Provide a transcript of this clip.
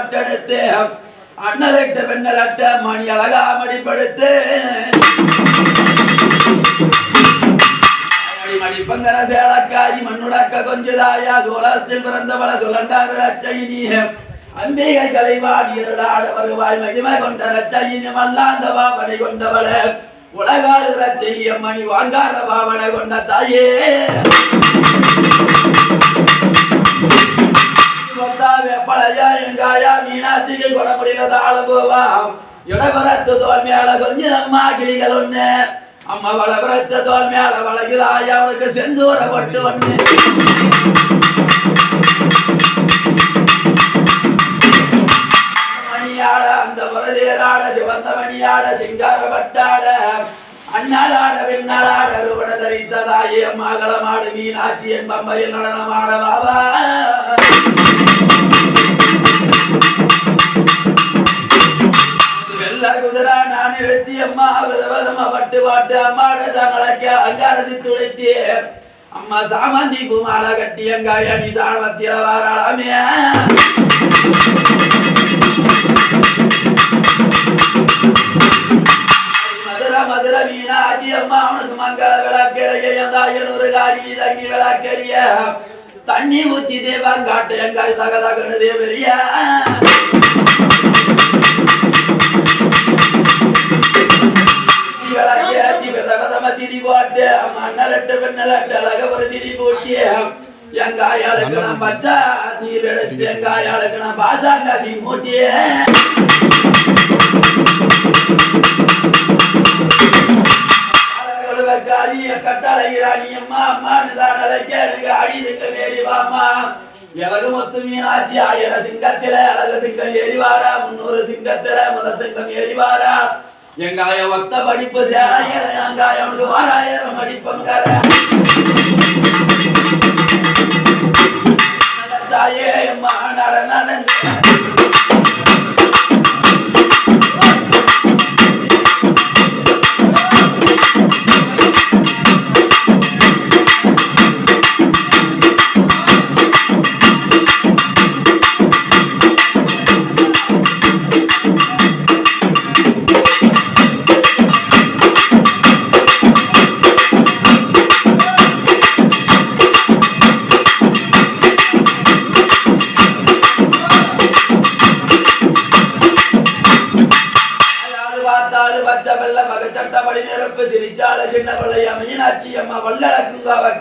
பட்டெடுத்து அண்ணலிட்டு பெண்ணலட்ட மணி அழகா மடிப்படுத்து மணிப்பங்கர சேலக்காரி மண்ணுடக்க கொஞ்சதாயா சோழத்தில் பிறந்தவள சொல்லண்டாரு ரச்சையினியம் அம்பிகை கலைவாடியருளாட வருவாய் மகிமை கொண்ட ரச்சையினம் அல்லாந்த பாவனை கொண்டவள உலகாடு ரச்சையம் மணி வாங்கார பாவனை கொண்ட தாயே பழையா எங்காயா மீனாட்சிக்கு கொட முடியாத ஆளுபோவா இடபரத்து தோல் மேல கொஞ்சம் அம்மா கிளிகள் ஒண்ணு அம்மா வளபரத்த தோல் மேல வளகுதாயா அவனுக்கு செந்தூர பட்டு ஒண்ணு மணியாட அந்த புறதேராட சிவந்த மணியாட சிங்கார பட்டாட அண்ணாளாட வெண்ணாளாட ரூபட தரித்ததாயே மகளமாடு மீனாட்சி என் பம்பையில் நடனமாட பாபா குதிரா நான் நிறுத்தி அம்மா விதவதமா பட்டு பாட்டு அம்மாடதான் அழைக்க அங்காரசி துளைத்தி அம்மா சாமந்தி பூமால கட்டி அங்காய நீ சாணத்தில வாராளாமே மதுர மதுர மீனாட்சி அம்மா அவனுக்கு மங்கள விளக்கெறியனூறு காரி தங்கி விளக்கெறிய தண்ணி ஊத்தி தேவாங்காட்டு எங்காய் தகதகனு தேவரியா திரி போட்டு மண்ணலட்டு பெண்ணலட்டு அழக ஒரு திரி போட்டி எங்காயாளுக்கு நான் பச்சா நீர் எடுத்து எங்காயாளுக்கு நான் பாசாங்க தீ மூட்டிய கட்டளைகிறாணி அம்மா அம்மானுதான் அழைக்க எனக்கு அடிதுக்கு மேறிவாமா எலகு மொத்து மீனாட்சி 1000 சிங்கத்தில அழகு சிங்கம் ஏறிவாரா 300 சிங்கத்தில முதல் சிங்கம் ஏறிவாரா எங்காய ஒத்த படிப்பு சேராய எங்காய அவனுக்கு வாராயிரம் படிப்பங்கர தாயே அம்மா நடந்து பச்சை வெள்ள மகச்சட்டபடி நெருப்பு சிரிச்சால சின்ன பிள்ளைய மீனாட்சி அம்மா வல்லழக்குங்க